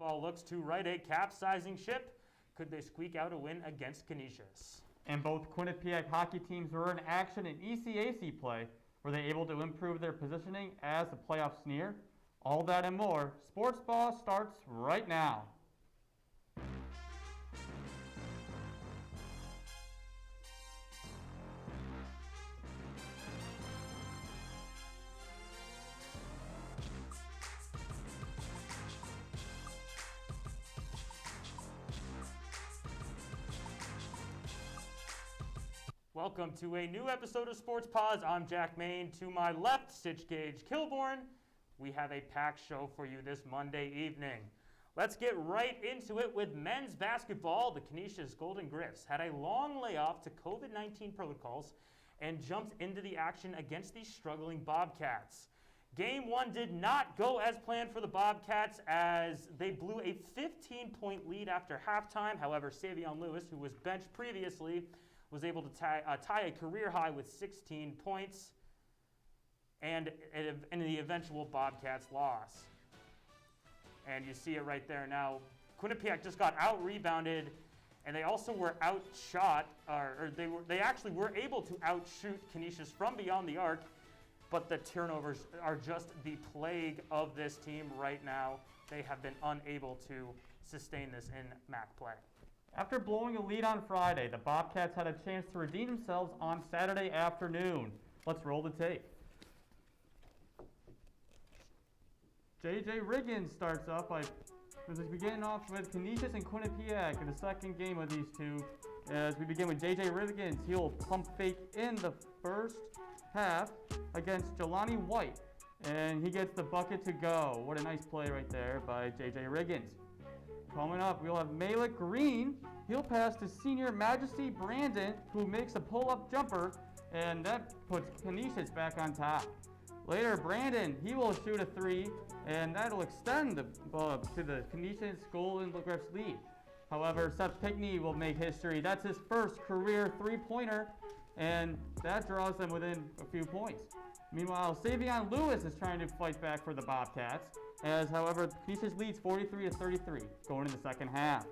Ball looks to right a capsizing ship. Could they squeak out a win against Canisius? And both Quinnipiac hockey teams were in action in ECAC play. Were they able to improve their positioning as the playoffs near? All that and more. Sports Ball starts right now. Welcome to a new episode of Sports Paws. I'm Jack Main. To my left, Stitch Gauge Kilborn. We have a packed show for you this Monday evening. Let's get right into it with men's basketball. The Canisius Golden Griffs had a long layoff to COVID-19 protocols and jumped into the action against the struggling Bobcats. Game 1 did not go as planned for the Bobcats as they blew a 15-point lead after halftime. However, Savion Lewis, who was benched previously, was able to tie a career high with 16 points and in the eventual Bobcats loss. And you see it right there now. Quinnipiac just got out-rebounded, and they also were outshot, or they actually were able to outshoot Canisius from beyond the arc, but the turnovers are just the plague of this team right now. They have been unable to sustain this in MAC play. After blowing a lead on Friday, the Bobcats had a chance to redeem themselves on Saturday afternoon. Let's roll the tape. J.J. Riggins starts off by beginning off with Canisius and Quinnipiac in the second game of these two. As we begin with J.J. Riggins, he'll pump fake in the first half against Jelani White, and he gets the bucket to go. What a nice play right there by J.J. Riggins. Coming up, we'll have Malik Green. He'll pass to senior Majesty Brandon, who makes a pull-up jumper, and that puts Canisius back on top. Later, Brandon, he will shoot a three, and that'll extend to the Canisius Golden Griffs lead. However, Seth Pickney will make history. That's his first career three-pointer, and that draws them within a few points. Meanwhile, Savion Lewis is trying to fight back for the Bobcats, however, Canisius leads 43-33 going in the second half.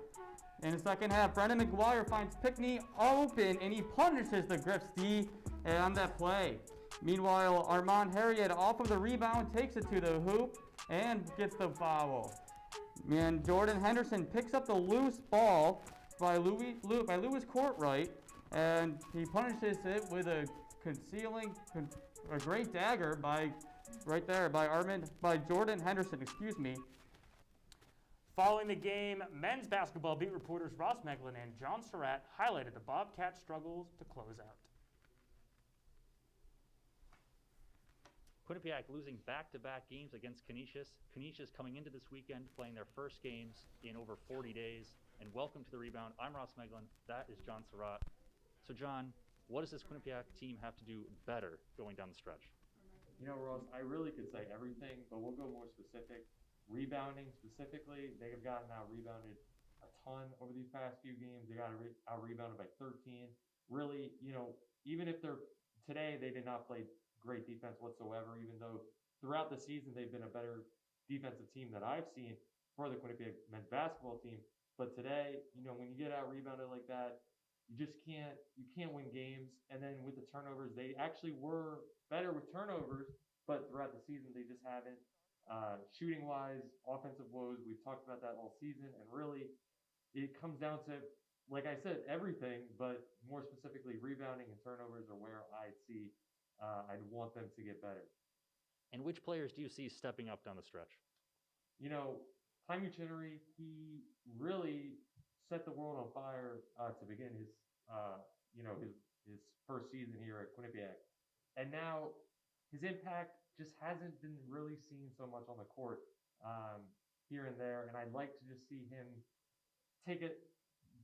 In the second half, Brendan McGuire finds Pickney open, and he punishes the Griffs D on that play. Meanwhile, Armand Harriet off of the rebound takes it to the hoop and gets the foul. And Jordan Henderson picks up the loose ball by Louis Courtright, and he punishes it with a great dagger by Jordan Henderson. Following the game, men's basketball beat reporters Ross Meglin and John Surratt highlighted the Bobcats' struggles to close out. Quinnipiac losing back-to-back games against Canisius. Canisius coming into this weekend playing their first games in over 40 days. And welcome to the rebound. I'm Ross Meglin. That is John Surratt. So John, what does this Quinnipiac team have to do better going down the stretch? You know, Ross, I really could say everything, but we'll go more specific. Rebounding specifically, they have gotten out-rebounded a ton over these past few games. They got out-rebounded by 13. Really, you know, even if today they did not play great defense whatsoever, even though throughout the season they've been a better defensive team that I've seen for the Quinnipiac men's basketball team. But today, you know, when you get out-rebounded like that, you can't win games. And then with the turnovers, they actually were better with turnovers, but throughout the season they just haven't. Shooting-wise, offensive woes, we've talked about that all season, and really it comes down to, like I said, everything, but more specifically rebounding and turnovers are where I'd want them to get better. And which players do you see stepping up down the stretch? You know, Jaime Chinnery, he really set the world on fire to begin his first season here at Quinnipiac. And now his impact just hasn't been really seen so much on the court here and there. And I'd like to just see him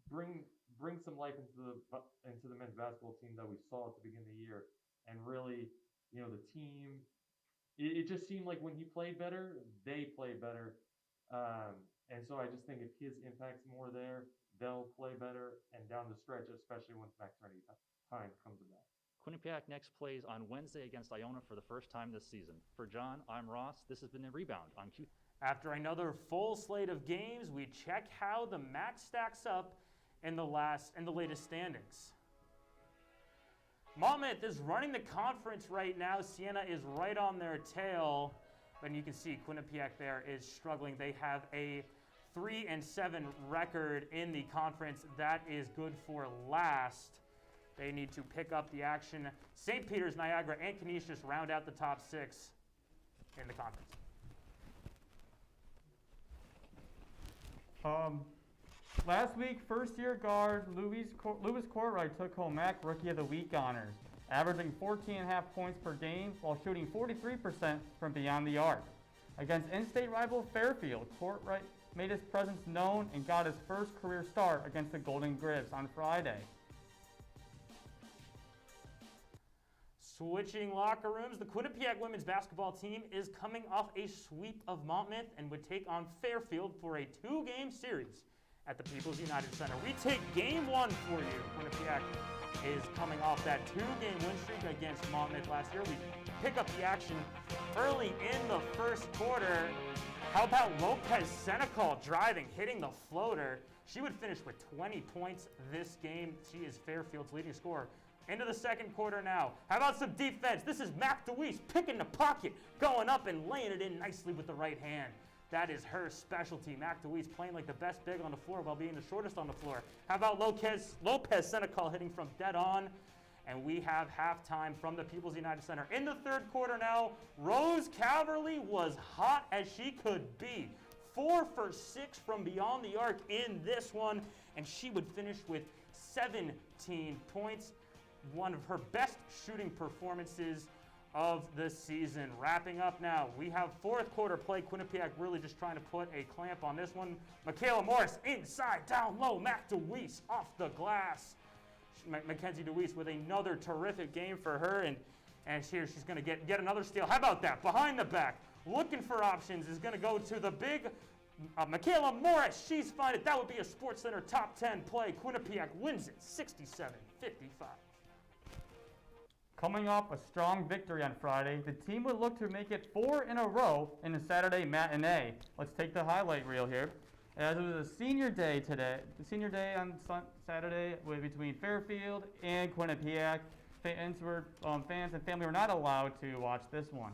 bring some life into the men's basketball team that we saw at the beginning of the year. And really, you know, the team, it just seemed like when he played better, they played better. And so I just think if his impact's more there, they'll play better and down the stretch, especially once MAC tourney time comes about. Quinnipiac next plays on Wednesday against Iona for the first time this season. For John, I'm Ross. This has been The Rebound on Q. After another full slate of games, we check how the MAC stacks up in the latest standings. Monmouth is running the conference right now. Siena is right on their tail, but you can see Quinnipiac there is struggling. They have a 3-7 record in the conference. That is good for last. They need to pick up the action. St. Peter's, Niagara, and Canisius round out the top 6 in the conference. Last week, first-year guard Louis Courtright took home MAC Rookie of the Week honors, averaging 14.5 points per game while shooting 43% from beyond the arc. Against in-state rival Fairfield, Courtright made his presence known and got his first career start against the Golden Griffs on Friday. Switching locker rooms, the Quinnipiac women's basketball team is coming off a sweep of Monmouth and would take on Fairfield for a 2-game series at the People's United Center. We take game 1 for you. Quinnipiac is coming off that 2-game win streak against Monmouth last year. We pick up the action early in the first quarter. How about Lopez Senecal driving, hitting the floater? She would finish with 20 points this game. She is Fairfield's leading scorer. Into the second quarter now. How about some defense? This is Mac DeWeese picking the pocket, going up and laying it in nicely with the right hand. That is her specialty. Mac DeWeese playing like the best big on the floor while being the shortest on the floor. How about Lopez Senecal hitting from dead on? And we have halftime from the People's United Center. In the third quarter now, Rose Calverley was hot as she could be. 4 for 6 from beyond the arc in this one, and she would finish with 17 points. One of her best shooting performances of the season. Wrapping up now, we have fourth quarter play. Quinnipiac really just trying to put a clamp on this one. Michaela Morris inside, down low. Mac DeWeese off the glass. Mackenzie DeWeese with another terrific game for her, and here she's going to get another steal. How about that? Behind the back, looking for options, is going to go to the big Michaela Morris. She's fine. That would be a SportsCenter top 10 play. Quinnipiac wins it 67-55. Coming off a strong victory on Friday, the team would look to make it 4 in a row in the Saturday matinee. Let's take the highlight reel here. As it was a senior day today, the senior day on Saturday between Fairfield and Quinnipiac. Fans and family were not allowed to watch this one.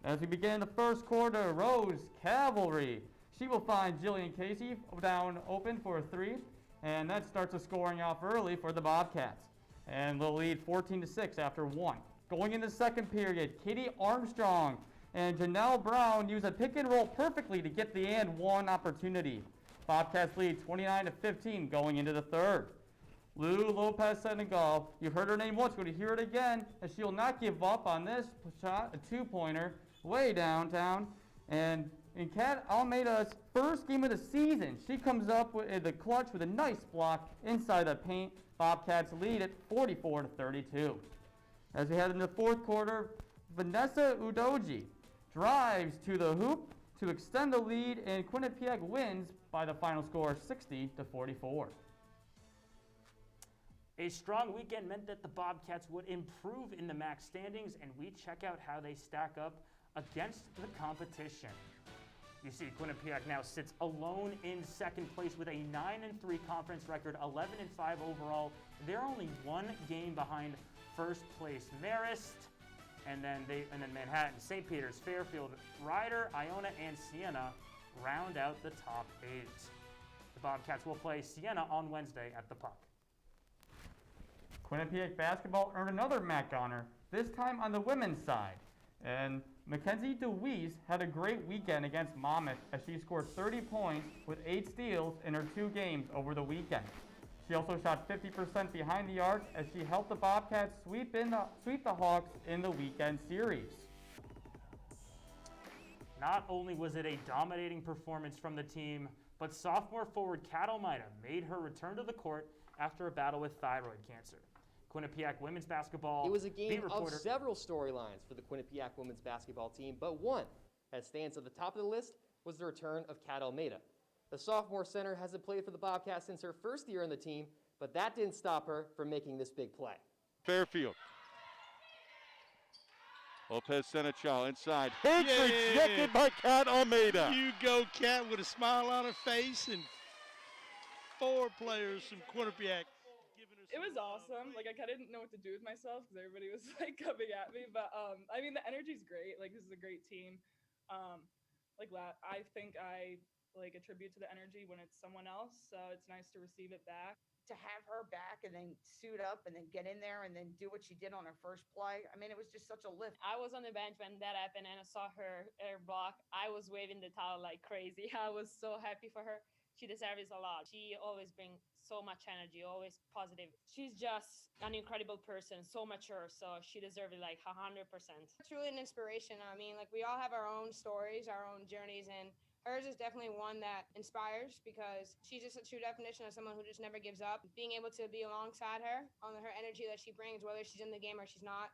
As we begin the first quarter, Rose Cavalry. She will find Jillian Casey down open for a 3, and that starts the scoring off early for the Bobcats. And they'll lead 14-6 after 1. Going into the second period, Katie Armstrong and Janelle Brown use a pick and roll perfectly to get the and 1 opportunity. Bobcats lead 29-15 going into the third. Lou Lopez Senegal, you've heard her name once, going to hear it again, as she'll not give up on this shot, a 2-pointer, way downtown. And in Kat Almeida's first game of the season, she comes up with the clutch with a nice block inside the paint. Bobcats lead at 44-32. As we head into the fourth quarter, Vanessa Udoji drives to the hoop to extend the lead, and Quinnipiac wins by the final score 60-44. A strong weekend meant that the Bobcats would improve in the MAC standings, and we check out how they stack up against the competition. You see, Quinnipiac now sits alone in second place with a 9-3 conference record, 11-5 overall. They're only 1 game behind first place Marist, and then Manhattan, St. Peter's, Fairfield, Ryder, Iona, and Siena round out the top 8. The Bobcats will play Siena on Wednesday at the Puck. Quinnipiac basketball earned another MAC honor, this time on the women's side. And Mackenzie DeWeese had a great weekend against Monmouth as she scored 30 points with 8 steals in her 2 games over the weekend. She also shot 50% behind the arc as she helped the Bobcats sweep the Hawks in the weekend series. Not only was it a dominating performance from the team, but sophomore forward Kat Almeida made her return to the court after a battle with thyroid cancer. Quinnipiac women's basketball. It was a game of reporter. several storylines for the Quinnipiac women's basketball team, but one that stands at the top of the list was the return of Kat Almeida. The sophomore center hasn't played for the Bobcats since her first year on the team, but that didn't stop her from making this big play. Fairfield Lopez Senechal inside. Hits Yeah. rejected by Kat Almeida. You go, Cat, with a smile on her face, and 4 players from Quinnipiac. It was awesome. Like, I kind of didn't know what to do with myself because everybody was like coming at me. But I mean, the energy's great. Like, this is a great team. I think I like attribute to the energy when it's someone else. So it's nice to receive it back. To have her back and then suit up and then get in there and then do what she did on her first play. I mean, it was just such a lift. I was on the bench when that happened and I saw her block. I was waving the towel like crazy. I was so happy for her. She deserves a lot. She always brings so much energy, always positive. She's just an incredible person, so mature. So she deserves it like 100%. Truly an inspiration. I mean, like, we all have our own stories, our own journeys, and hers is definitely one that inspires because she's just a true definition of someone who just never gives up. Being able to be alongside her on her energy that she brings, whether she's in the game or she's not,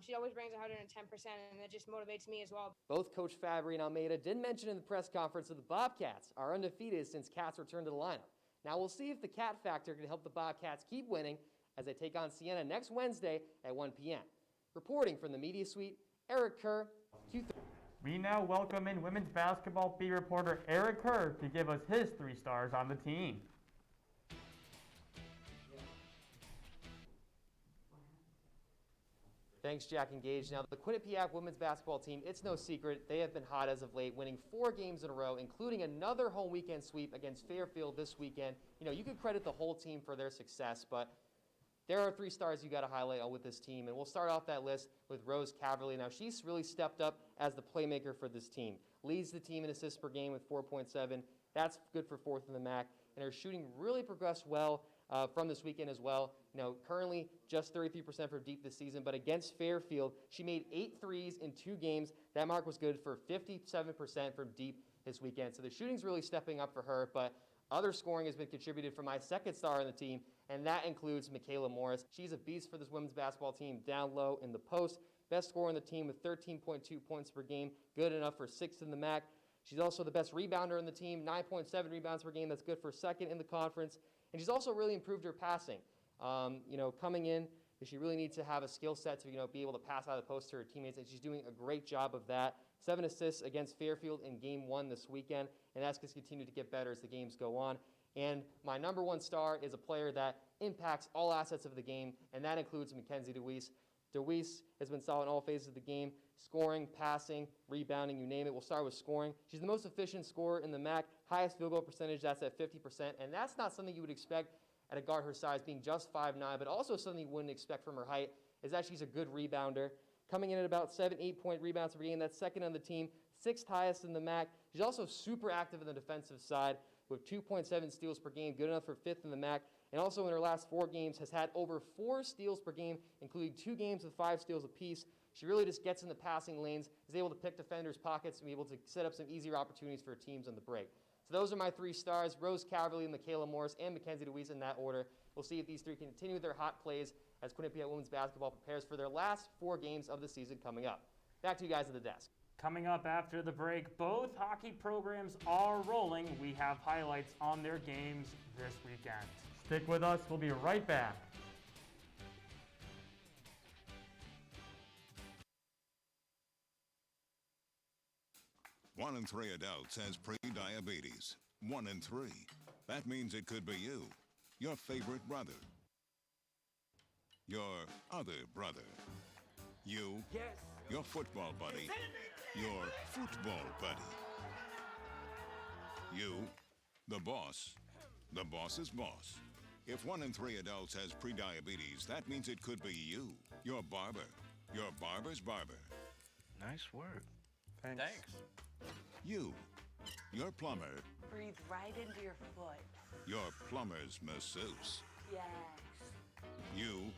she always brings 110%, and it just motivates me as well. Both Coach Fabry and Almeida did mention in the press conference that the Bobcats are undefeated since Cats returned to the lineup. Now we'll see if the Cat factor can help the Bobcats keep winning as they take on Siena next Wednesday at 1 p.m. Reporting from the Media Suite, Eric Kerr, Q3. We now welcome in women's basketball beat reporter Eric Kerr to give us his 3 stars on the team. Thanks, Jack and Gage. Now, the Quinnipiac women's basketball team, it's no secret, they have been hot as of late, winning 4 games in a row, including another home weekend sweep against Fairfield this weekend. You know, you could credit the whole team for their success, but there are 3 stars you got to highlight with this team, and we'll start off that list with Rose Caverly. Now, she's really stepped up as the playmaker for this team. Leads the team in assists per game with 4.7. That's good for 4th in the MAC, and her shooting really progressed well from this weekend as well. You know, currently just 33% from deep this season, but against Fairfield, she made 8 threes in 2 games. That mark was good for 57% from deep this weekend. So the shooting's really stepping up for her, but other scoring has been contributed from my 2nd star on the team, and that includes Michaela Morris. She's a beast for this women's basketball team down low in the post. Best scorer on the team with 13.2 points per game, good enough for 6th in the MAC. She's also the best rebounder in the team, 9.7 rebounds per game. That's good for 2nd in the conference. And she's also really improved her passing. Coming in, she really needs to have a skill set to be able to pass out of the post to her teammates, and she's doing a great job of that. 7 assists against Fairfield in Game 1 this weekend, and that's going to continue to get better as the games go on. And my number 1 star is a player that impacts all assets of the game, and that includes Mackenzie DeWeese. DeWeese has been solid in all phases of the game, scoring, passing, rebounding, you name it. We'll start with scoring. She's the most efficient scorer in the MAC, highest field goal percentage, that's at 50%, and that's not something you would expect at a guard her size, being just 5'9", but also something you wouldn't expect from her height, is that she's a good rebounder. Coming in at about 7, 8-point rebounds per game, that's 2nd on the team, 6th highest in the MAC. She's also super active on the defensive side with 2.7 steals per game, good enough for 5th in the MAC. And also in her last 4 games has had over 4 steals per game, including 2 games with 5 steals apiece. She really just gets in the passing lanes, is able to pick defenders' pockets, and be able to set up some easier opportunities for teams on the break. So those are my 3 stars, Rose Caverly, Michaela Morris, and Mackenzie DeWeese in that order. We'll see if these 3 continue their hot plays as Quinnipiac women's basketball prepares for their last 4 games of the season coming up. Back to you guys at the desk. Coming up after the break, both hockey programs are rolling. We have highlights on their games this weekend. Stick with us, we'll be right back. One in 3 adults has pre-diabetes. 1 in 3. That means it could be you, your favorite brother, your other brother, you, your football buddy, your football buddy, you, the boss's boss. If 1 in 3 adults has pre-diabetes, that means it could be you, your barber, your barber's barber. Nice work. Thanks. You, your plumber, Breathe right into your foot. your plumber's masseuse. Yes. You,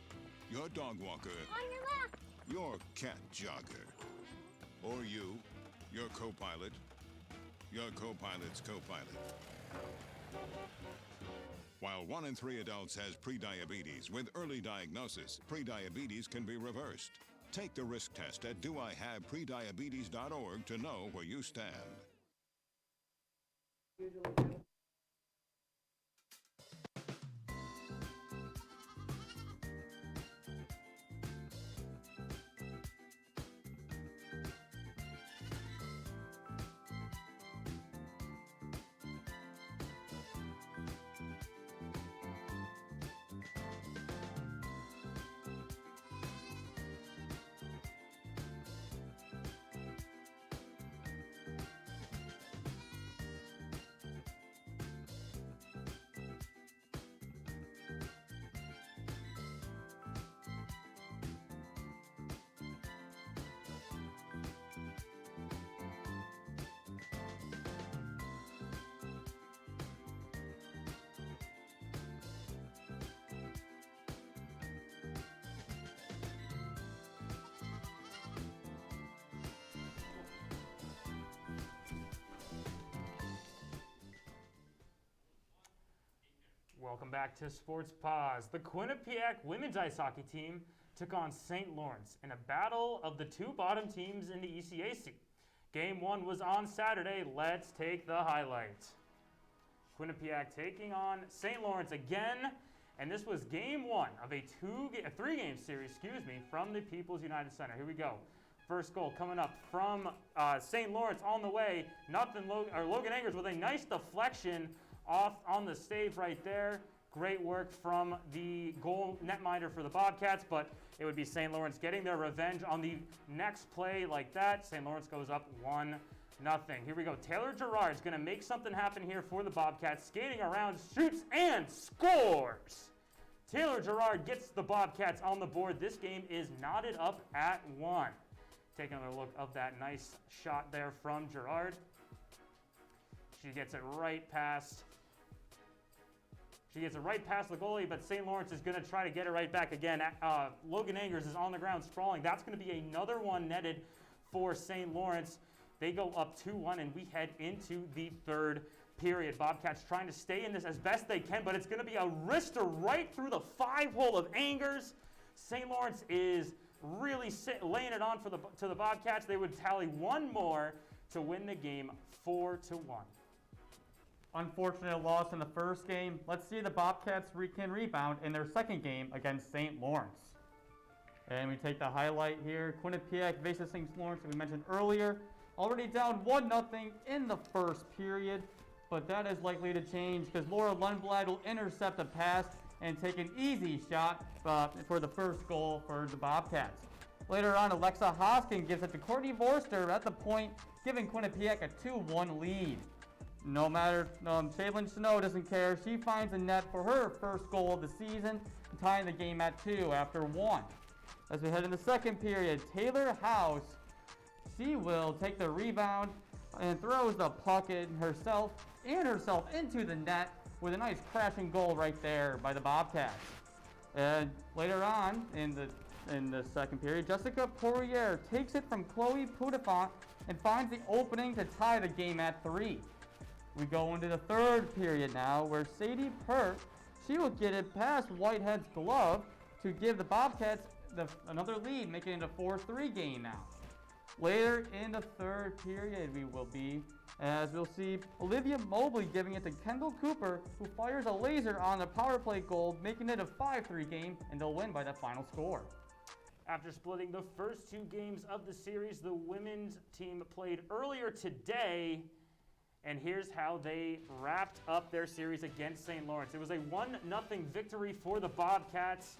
your dog walker, On your left. your cat jogger. Or you, your co-pilot, your co-pilot's co-pilot. While 1 in 3 adults has prediabetes, with early diagnosis, prediabetes can be reversed. Take the risk test at doihaveprediabetes.org to know where you stand. Welcome back to Sports Paws. The Quinnipiac women's ice hockey team took on St. Lawrence in a battle of the two bottom teams in the ECAC. Game 1 was on Saturday. Let's take the highlights. Quinnipiac taking on St. Lawrence again, and this was game 1 of a 3-game series, from the People's United Center. Here we go. First goal coming up from St. Lawrence on the way. Logan Angers with a nice deflection off on the save right there. Great work from the goal netminder for the Bobcats, but it would be St. Lawrence getting their revenge on the next play like that. St. Lawrence goes up 1-0. Here we go. Taylor Gerard's going to make something happen here for the Bobcats. Skating around, shoots, and scores! Taylor Gerard gets the Bobcats on the board. This game is knotted up at 1. Taking another look of that nice shot there from Gerard. She gets it right past the goalie, but St. Lawrence is going to try to get it right back again. Logan Angers is on the ground sprawling. That's going to be another one netted for St. Lawrence. They go up 2-1, and we head into the third period. Bobcats trying to stay in this as best they can, but it's going to be a wrister right through the 5-hole of Angers. St. Lawrence is really laying it on to the Bobcats. They would tally one more to win the game 4-1. Unfortunate loss in the first game. Let's see the Bobcats can rebound in their second game against St. Lawrence. And we take the highlight here. Quinnipiac versus St. Lawrence, as we mentioned earlier. Already down 1-0 in the first period, but that is likely to change because Laura Lundblad will intercept a pass and take an easy shot for the first goal for the Bobcats. Later on, Alexa Hoskin gives it to Courtney Vorster at the point, giving Quinnipiac a 2-1 lead. No matter, Shaylin Snow doesn't care. She finds a net for her first goal of the season, tying the game at 2 after 1. As we head in the second period, Taylor House, she will take the rebound and throws the puck herself into the net with a nice crashing goal right there by the Bobcats. And later on in the second period, Jessica Poirier takes it from Chloe Poudafont and finds the opening to tie the game at 3. We go into the third period now, where Sadie Pert, she will get it past Whitehead's glove to give the Bobcats another lead, making it a 4-3 game now. Later in the third period, we'll see Olivia Mobley giving it to Kendall Cooper, who fires a laser on the power play goal, making it a 5-3 game, and they'll win by that final score. After splitting the first 2 games of the series, the women's team played earlier today. And here's how they wrapped up their series against St. Lawrence. It was a 1-0 victory for the Bobcats.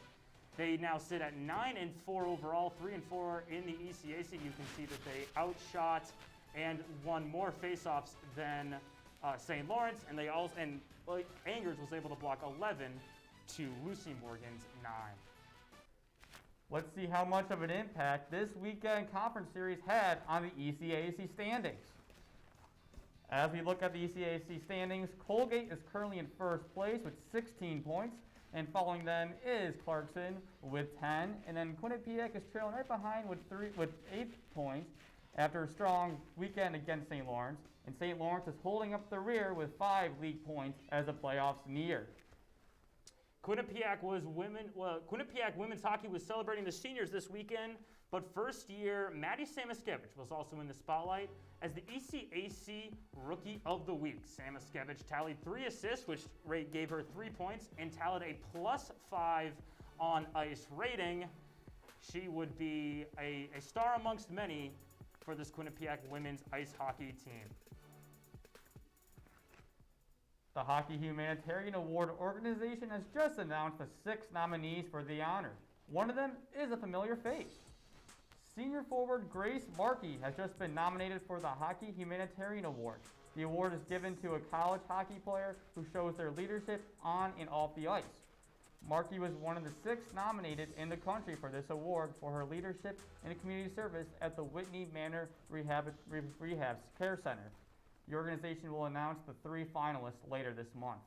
They now sit at 9-4 overall, 3-4 in the ECAC. You can see that they outshot and won more faceoffs than St. Lawrence, and Angers was able to block 11 to Lucy Morgan's 9. Let's see how much of an impact this weekend conference series had on the ECAC standings. As we look at the ECAC standings, Colgate is currently in first place with 16 points, and following them is Clarkson with 10, and then Quinnipiac is trailing right behind with 8 points after a strong weekend against St. Lawrence, and St. Lawrence is holding up the rear with 5 league points as the playoffs near. Quinnipiac women's hockey was celebrating the seniors this weekend, but first year Maddie Samaskevich was also in the spotlight as the ECAC Rookie of the Week. Samaskevich tallied 3 assists, which gave her 3 points, and tallied a +5 on ice rating. She would be a star amongst many for this Quinnipiac women's ice hockey team. The Hockey Humanitarian Award organization has just announced the 6 nominees for the honor. One of them is a familiar face. Senior forward Grace Markey has just been nominated for the Hockey Humanitarian Award. The award is given to a college hockey player who shows their leadership on and off the ice. Markey was one of the 6 nominated in the country for this award for her leadership and community service at the Whitney Manor Rehab Care Center. The organization will announce the 3 finalists later this month.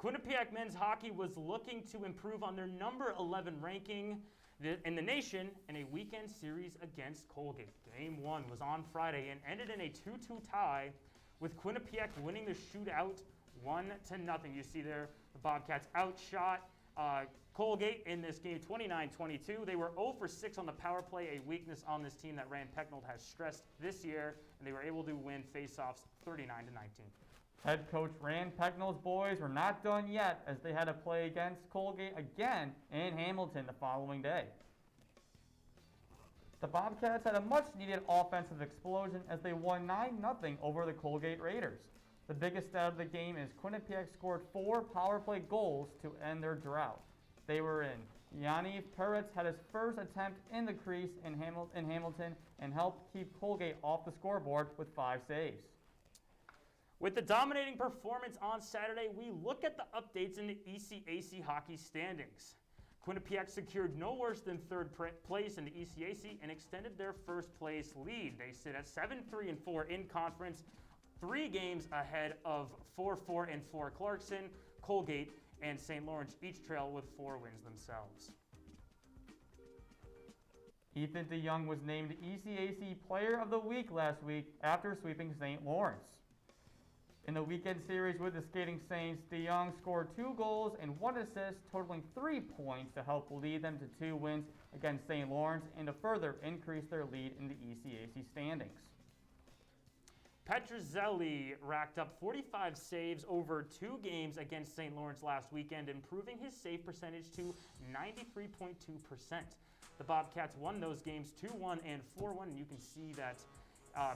Quinnipiac men's hockey was looking to improve on their number 11 ranking in the nation in a weekend series against Colgate. Game 1 was on Friday and ended in a 2-2 tie, with Quinnipiac winning the shootout 1-0. You see there the Bobcats outshot Colgate in this game 29-22. They were 0 for 6 on the power play, a weakness on this team that Rand Pecknold has stressed this year, and they were able to win faceoffs 39-19. Head coach Rand Pecknold's boys were not done yet as they had to play against Colgate again in Hamilton the following day. The Bobcats had a much-needed offensive explosion as they won 9-0 over the Colgate Raiders. The biggest stat of the game is Quinnipiac scored 4 power play goals to end their drought. They were in. Yaniv Peretz had his first attempt in the crease in Hamilton and helped keep Colgate off the scoreboard with 5 saves. With the dominating performance on Saturday, we look at the updates in the ECAC hockey standings. Quinnipiac secured no worse than third place in the ECAC and extended their first place lead. They sit at 7-3-4 in conference, 3 games ahead of 4-4-4 Clarkson, Colgate, and St. Lawrence, each trail with 4 wins themselves. Ethan DeYoung was named ECAC Player of the Week last week after sweeping St. Lawrence. In the weekend series with the Skating Saints, DeYoung scored 2 goals and 1 assist, totaling 3 points to help lead them to 2 wins against St. Lawrence and to further increase their lead in the ECAC standings. Petruzzelli racked up 45 saves over 2 games against St. Lawrence last weekend, improving his save percentage to 93.2%. The Bobcats won those games 2-1 and 4-1, and you can see that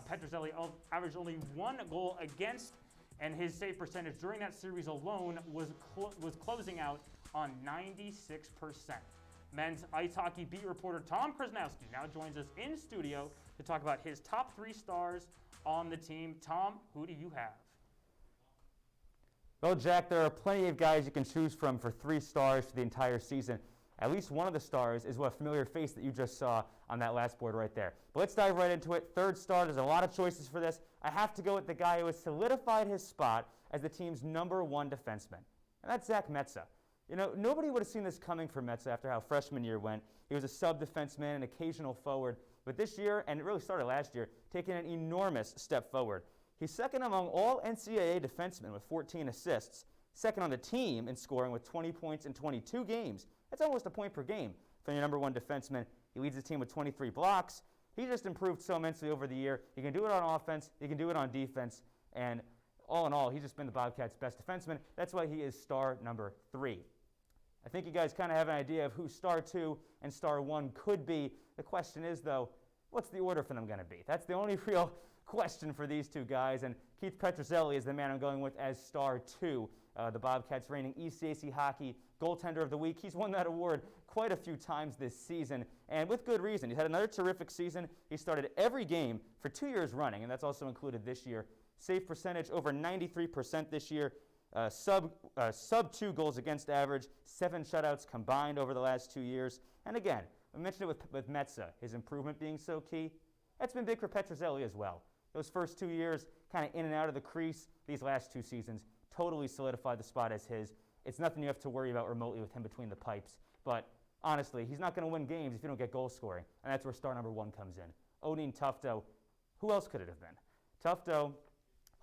Petruzzelli averaged only 1 goal against, and his save percentage during that series alone was closing out on 96%. Men's ice hockey beat reporter Tom Krasnowski now joins us in studio to talk about his top 3 stars on the team. Tom, who do you have? Well, Jack, there are plenty of guys you can choose from for 3 stars for the entire season. At least one of the stars is a familiar face that you just saw on that last board right there. But let's dive right into it. Third star, there's a lot of choices for this. I have to go with the guy who has solidified his spot as the team's #1 defenseman, and that's Zach Metza. You know, nobody would have seen this coming for Metza after how freshman year went. He was a sub-defenseman, an occasional forward, but this year, and it really started last year, taking an enormous step forward. He's second among all NCAA defensemen with 14 assists, second on the team in scoring with 20 points in 22 games. That's almost a point per game for your #1 defenseman. He leads the team with 23 blocks. He just improved so immensely over the year. He can do it on offense. He can do it on defense. And all in all, he's just been the Bobcats' best defenseman. That's why he is star #3. I think you guys kind of have an idea of who star 2 and star 1 could be. The question is, though, what's the order for them going to be? That's the only real question for these 2 guys. And Keith Petruzzelli is the man I'm going with as star 2. The Bobcats reigning ECAC Hockey Goaltender of the Week. He's won that award quite a few times this season, and with good reason. He's had another terrific season. He started every game for 2 years running, and that's also included this year. Save percentage over 93% this year. Sub 2 goals against average, 7 shutouts combined over the last 2 years. And again, I mentioned it with Metza, his improvement being so key. That's been big for Petruzzelli as well. Those first 2 years, kind of in and out of the crease. These last 2 seasons, totally solidified the spot as his. It's nothing you have to worry about remotely with him between the pipes. But honestly, he's not going to win games if you don't get goal scoring. And that's where star #1 comes in. Odin Tufto, who else could it have been? Tufto,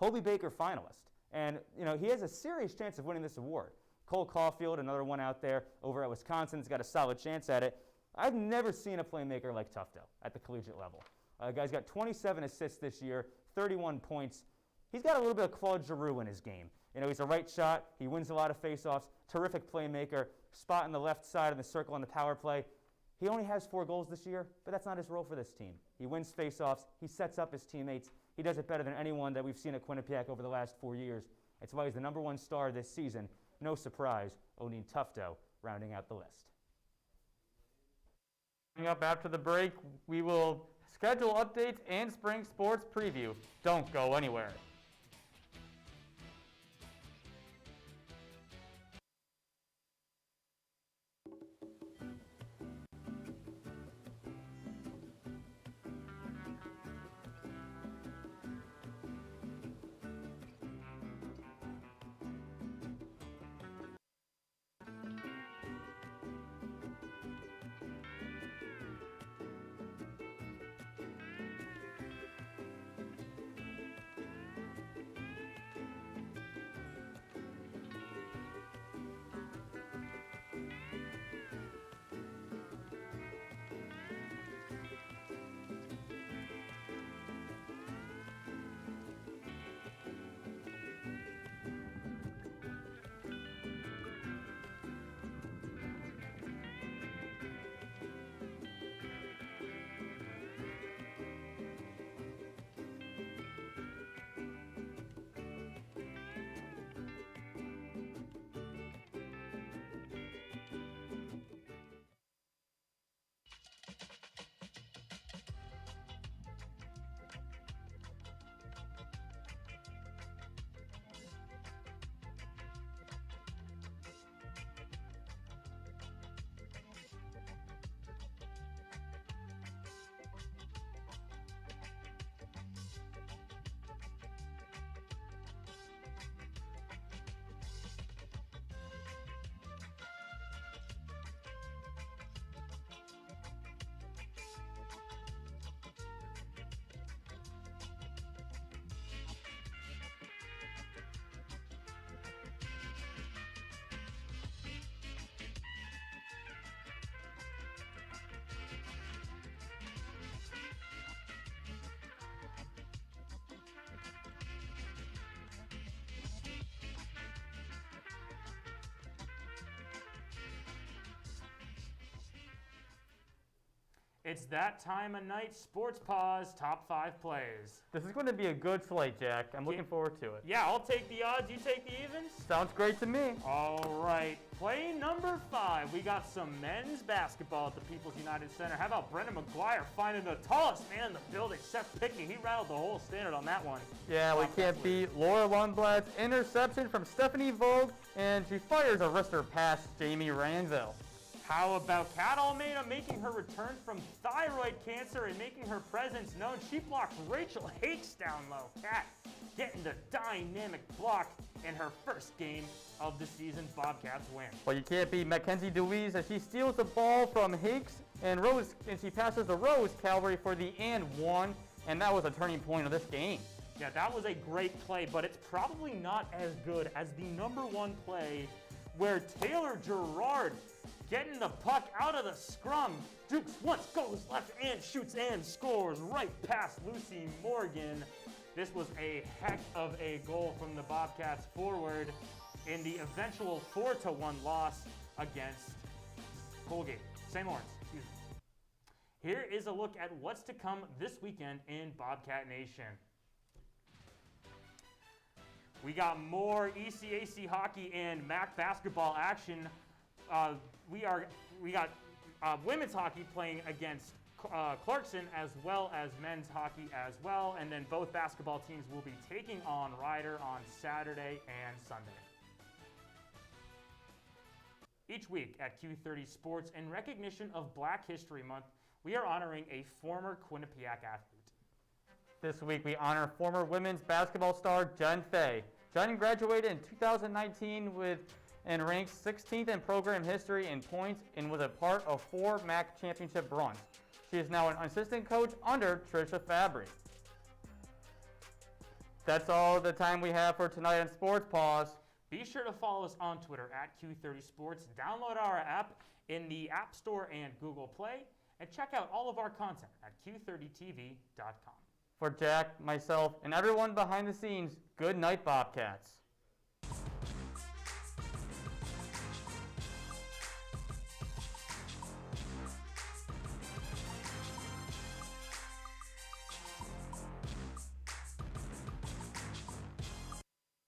Hobie Baker finalist. And, you know, he has a serious chance of winning this award. Cole Caulfield, another one out there over at Wisconsin, has got a solid chance at it. I've never seen a playmaker like Tufto at the collegiate level. The guy's got 27 assists this year, 31 points. He's got a little bit of Claude Giroux in his game. You know, he's a right shot. He wins a lot of faceoffs. Terrific playmaker. Spot in the left side of the circle on the power play. He only has 4 goals this year, but that's not his role for this team. He wins faceoffs. He sets up his teammates. He does it better than anyone that we've seen at Quinnipiac over the last 4 years. It's why he's the #1 star this season. No surprise, Odin Tufto rounding out the list. Coming up after the break, we will schedule updates and spring sports preview. Don't go anywhere. It's that time of night. Sports Paws top 5 plays. This is going to be a good slate, Jack. I'm looking forward to it. Yeah, I'll take the odds. You take the evens. Sounds great to me. All right. Play number 5. We got some men's basketball at the People's United Center. How about Brendan McGuire finding the tallest man in the building, Seth Pickney? He rattled the whole standard on that one. Yeah, we can't beat Laura Lundblad's interception from Stephanie Vogue, and she fires a wrister past Jamie Ranzel. How about Kat Almeida making her return from thyroid cancer and making her presence known? She blocked Rachel Hakes down low. Kat getting the dynamic block in her first game of the season. Bobcats win. Well, you can't beat Mackenzie DeWeese as she steals the ball from Hakes and she passes to Rose Calvary for the and one, and that was a turning point of this game. Yeah, that was a great play, but it's probably not as good as the number 1 play where Taylor Gerard getting the puck out of the scrum. Dukes once, goes left and shoots and scores right past Lucy Morgan. This was a heck of a goal from the Bobcats forward in the eventual 4-1 loss against Colgate. St. Lawrence, excuse me. Here is a look at what's to come this weekend in Bobcat Nation. We got more ECAC hockey and MAC basketball action. We got women's hockey playing against Clarkson, as well as men's hockey as well, and then both basketball teams will be taking on Ryder on Saturday and Sunday. Each week at Q30 Sports, in recognition of Black History Month, we are honoring a former Quinnipiac athlete. This week we honor former women's basketball star Jen Fay. Jen graduated in 2019 and ranked 16th in program history in points and was a part of 4 MAC championship runs. She is now an assistant coach under Tricia Fabry. That's all the time we have for tonight on Sports Paws. Be sure to follow us on Twitter at Q30 Sports. Download our app in the App Store and Google Play, and check out all of our content at Q30TV.com. For Jack, myself, and everyone behind the scenes, good night, Bobcats.